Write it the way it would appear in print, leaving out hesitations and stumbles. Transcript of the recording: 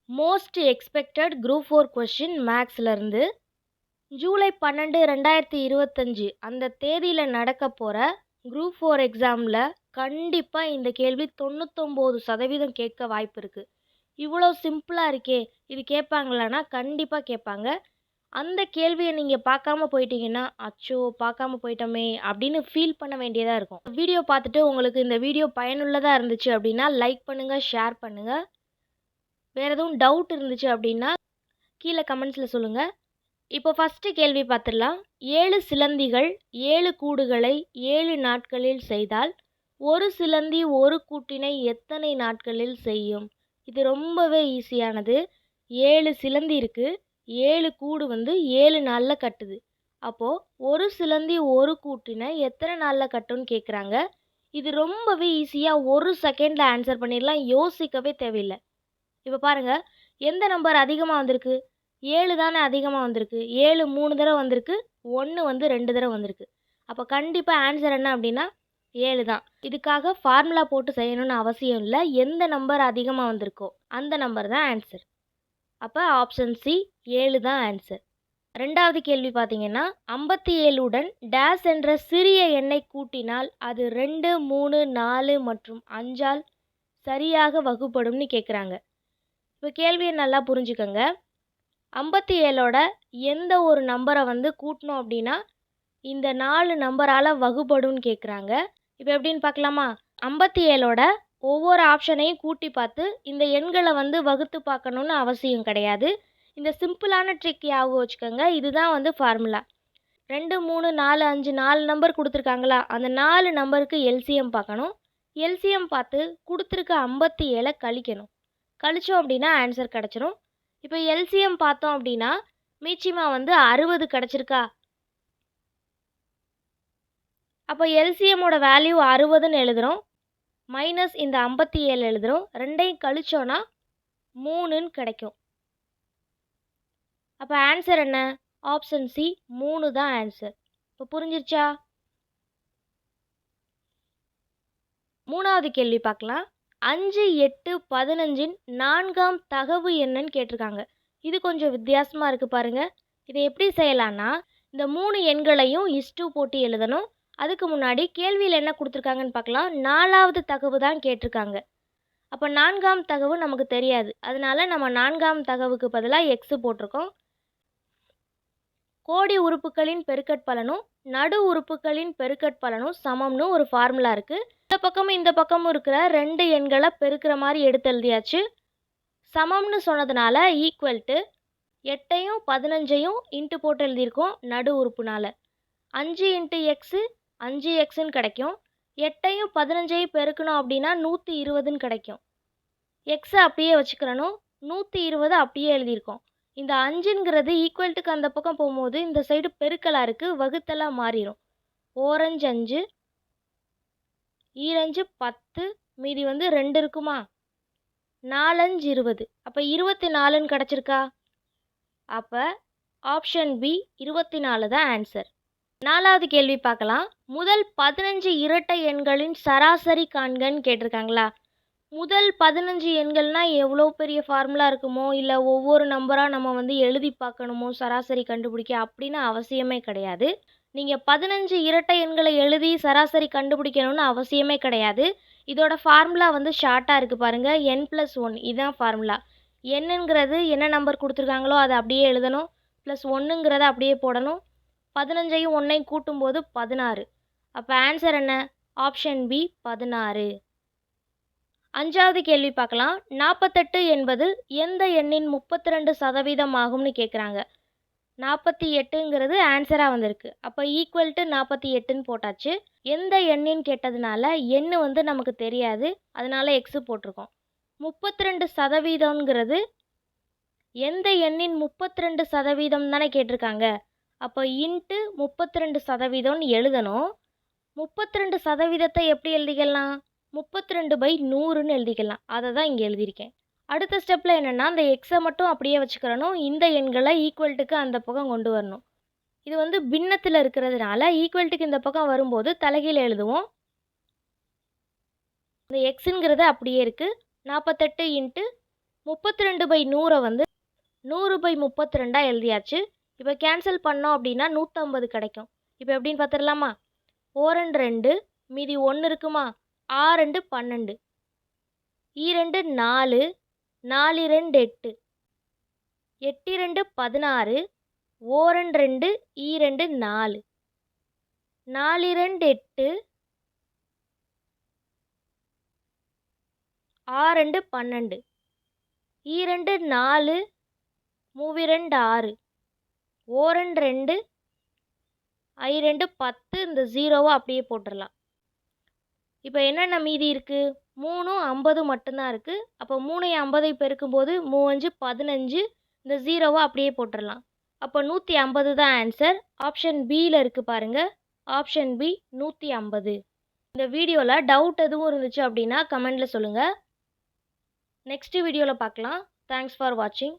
Most expected group 4 question மேக்ஸ்லேருந்து ஜூலை 12 2025 அந்த தேதியில் நடக்க போகிற குரூப் 4 எக்ஸாமில் கண்டிப்பாக இந்த கேள்வி 99% கேட்க வாய்ப்பு இருக்குது. இவ்வளோ சிம்பிளாக இருக்கே, இது கேட்பாங்களான்னா கண்டிப்பாக கேட்பாங்க. அந்த கேள்வியை நீங்கள் பார்க்காம போயிட்டீங்கன்னா அச்சோ பார்க்காம போயிட்டோமே அப்படின்னு ஃபீல் பண்ண வேண்டியதாக இருக்கும். வீடியோ பார்த்துட்டு உங்களுக்கு இந்த வீடியோ பயனுள்ளதாக இருந்துச்சு அப்படின்னா லைக் பண்ணுங்கள், ஷேர் பண்ணுங்கள். வேறு எதுவும் டவுட் இருந்துச்சு அப்படின்னா கீழே கமெண்ட்ஸில் சொல்லுங்கள். இப்போ ஃபஸ்ட்டு கேள்வி பார்த்துடலாம். 7 சிலந்திகள் 7 கூடுகளை 7 நாட்களில் செய்தால் ஒரு சிலந்தி ஒரு கூட்டினை எத்தனை நாட்களில் செய்யும்? இது ரொம்பவே ஈஸியானது. 7 சிலந்தி இருக்குது, 7 கூடு 7 நாளில் கட்டுது. அப்போது ஒரு சிலந்தி ஒரு கூட்டினை எத்தனை நாளில் கட்டுன்னு கேட்குறாங்க. இது ரொம்பவே ஈஸியாக 1 செகண்டில் ஆன்சர் பண்ணிடலாம், யோசிக்கவே தேவையில்லை. இப்போ பாருங்கள், எந்த நம்பர் அதிகமாக வந்திருக்கு? 7 தானே அதிகமாக வந்திருக்கு. 7 3 தடவை வந்திருக்கு, 1 2 தடவை வந்திருக்கு. அப்போ கண்டிப்பாக ஆன்சர் என்ன அப்படின்னா 7 தான். இதுக்காக ஃபார்முலா போட்டு செய்யணும்னு அவசியம் இல்லை. எந்த நம்பர் அதிகமாக வந்திருக்கோ அந்த நம்பர் தான் ஆன்சர். அப்போ ஆப்ஷன் சி 7 தான் ஆன்சர். ரெண்டாவது கேள்வி பார்த்தீங்கன்னா 57 உடன் டேஸ் என்ற சிறிய எண்ணை கூட்டினால் அது 2 3 4 மற்றும் 5ஆல் சரியாக வகுப்படும்னு கேட்குறாங்க. இப்போ கேள்வியை நல்லா புரிஞ்சுக்கோங்க. 57ஓட எந்த ஒரு நம்பரை கூட்டணும் அப்படின்னா இந்த 4 நம்பரால் வகுப்படும்னு கேட்குறாங்க. இப்போ எப்படின்னு பார்க்கலாமா? 57ஓட ஒவ்வொரு ஆப்ஷனையும் கூட்டி பார்த்து இந்த எண்களை வகுத்து பார்க்கணுன்னு அவசியம் கிடையாது. இந்த சிம்பிளான ட்ரிக் ஞாபகம் வச்சுக்கோங்க. இதுதான் ஃபார்முலா. 2 3 4 5 4 நம்பர் கொடுத்துருக்காங்களா, அந்த 4 நம்பருக்கு எல்சிஎம் பார்க்கணும். எல்சிஎம் பார்த்து கொடுத்துருக்க 57 கழிக்கணும். கழிச்சோம் அப்படின்னா ஆன்சர் கிடச்சிரும். இப்போ எல்சிஎம் பார்த்தோம் அப்படின்னா மீச்சியமாக 60 கிடச்சிருக்கா? அப்போ எல்சிஎம்மோட வேல்யூ 60ன்னு எழுதுகிறோம், மைனஸ் இந்த 57 எழுதுகிறோம், ரெண்டையும் கழிச்சோன்னா 3ன்னு கிடைக்கும். அப்போ ஆன்சர் என்ன? ஆப்ஷன் சி 3 தான் ஆன்சர். இப்போ புரிஞ்சிருச்சா? மூணாவது கேள்வி பார்க்கலாம். 5 8 15இன் 4ஆம் தகவு என்னன்னு கேட்டிருக்காங்க. இது கொஞ்சம் வித்தியாசமாக இருக்குது பாருங்கள். இதை எப்படி செய்யலான்னா இந்த 3 எண்களையும் இஸ்டு போட்டு எழுதணும். அதுக்கு முன்னாடி கேள்வியில் என்ன கொடுத்துருக்காங்கன்னு பார்க்கலாம். 4ஆவது தகவு தான் கேட்டிருக்காங்க. அப்போ 4ஆம் தகவு நமக்கு தெரியாது, அதனால நம்ம 4ஆம் தகவுக்கு பதிலாக எக்ஸு போட்டிருக்கோம். கோடி உறுப்புகளின் பெருக்கற்பலனும் நடு உறுப்புகளின் பெருக்கற்பலனும் சமம்னு ஒரு ஃபார்முலா இருக்குது. இந்த பக்கமும் இந்த பக்கமும் இருக்கிற 2 எண்களை பெருக்கிற மாதிரி எடுத்து எழுதியாச்சு. சமம்னு சொன்னதுனால ஈக்குவல் டு 8ஐயும் 15ஐயும் இன்ட்டு போட்டு எழுதியிருக்கோம் நடு உறுப்புனால. 5 இன்ட்டு எக்ஸு 5xன்னு கிடைக்கும். 8ஐயும் 15ஐயும் பெருக்கணும் அப்படின்னா 120ன்னு கிடைக்கும். எக்ஸை அப்படியே வச்சுக்கிறணும், 120 அப்படியே எழுதியிருக்கோம். இந்த 5ங்கிறது ஈக்குவல்ட்டுக்கு அந்த பக்கம் போகும்போது இந்த சைடு பெருக்கலாக இருக்குது, வகுத்தலாக மாறிடும். ஓரஞ்சு 5, ஈரஞ்சு 10, மீதி 2 இருக்குமா? 4 5 20. அப்போ 24ன்னு கிடச்சிருக்கா? அப்போ ஆப்ஷன் பி 24 தான் ஆன்சர். நாலாவது கேள்வி பார்க்கலாம். முதல் 15 இரட்டை எண்களின் சராசரி காண்கன்னு கேட்டிருக்காங்களா? முதல் 15 எண்கள்னால் எவ்வளோ பெரிய ஃபார்முலா இருக்குமோ, இல்லை ஒவ்வொரு நம்பராக நம்ம எழுதி பார்க்கணுமோ சராசரி கண்டுபிடிக்க அப்படின்னு அவசியமே கிடையாது. நீங்கள் 15 இரட்டை எண்களை எழுதி சராசரி கண்டுபிடிக்கணும்னு அவசியமே கிடையாது. இதோட ஃபார்முலா ஷார்ட்டாக இருக்குது பாருங்கள், n+1 இதுதான் ஃபார்முலா. என்னங்கிறது என்ன நம்பர் கொடுத்துருக்காங்களோ அதை அப்படியே எழுதணும், ப்ளஸ் 1ங்கிறத அப்படியே போடணும். 15ஐயும் 1ஐயும் கூட்டும்போது 16. அப்போ ஆன்சர் என்ன? Option B 16. அஞ்சாவது கேள்வி பார்க்கலாம். 48 என்பது எந்த எண்ணின் 32% ஆகும்னு கேட்குறாங்க. 48ங்கிறது ஆன்சராக வந்திருக்கு. அப்போ ஈக்குவல் டு 48ன்னு போட்டாச்சு. எந்த எண்ணின்னு கேட்டதுனால எண் நமக்கு தெரியாது, அதனால எக்ஸு போட்டிருக்கோம். 32%ங்கிறது எந்த எண்ணின் 32% தானே கேட்டிருக்காங்க. அப்போ இன்ட்டு 32%ன்னு எழுதணும். 32%த்தை எப்படி எழுதிக்கலாம்? 32/100ன்னு எழுதிக்கலாம். அதை தான் இங்கே எழுதியிருக்கேன். அடுத்த ஸ்டெப்பில் என்னென்னா அந்த எக்ஸை மட்டும் அப்படியே வச்சுக்கிறணும், இந்த எண்களை ஈக்குவல்ட்டுக்கு அந்த பக்கம் கொண்டு வரணும். இது பின்னத்தில் இருக்கிறதுனால ஈக்குவல்ட்டுக்கு இந்த பக்கம் வரும்போது தலைகீழ் எழுதுவோம். இந்த எக்ஸுங்கிறது அப்படியே இருக்குது. 48 × 32/100 வந்து 100/32 எழுதியாச்சு. இப்போ கேன்சல் பண்ணோம் அப்படின்னா 150 கிடைக்கும். இப்போ எப்படின்னு பார்த்துடலாமா? 4 2 மீதி 1 இருக்குமா? 6 12 2 4 4 2 8 8 2 16 1 2 2 4 4 2 8 6 2 12 2 4 3 2 6 1 2 2 10 இந்த 0வை அப்படியே போட்டுடலாம். இப்போ என்னென்ன மீதி இருக்குது? 3 50 மட்டும்தான் இருக்குது. அப்போ 3 50 பெருக்கும்போது 3 5 15 இந்த 0வை அப்படியே போட்டுடலாம். அப்போ 150 தான் ஆன்சர். ஆப்ஷன் பியில் இருக்குது பாருங்கள். Option B 150. இந்த வீடியோவில் டவுட் எதுவும் இருந்துச்சு அப்படின்னா கமெண்டில் சொல்லுங்கள். நெக்ஸ்ட் வீடியோவில் பார்க்கலாம். தேங்க்ஸ் ஃபார் வாட்சிங்.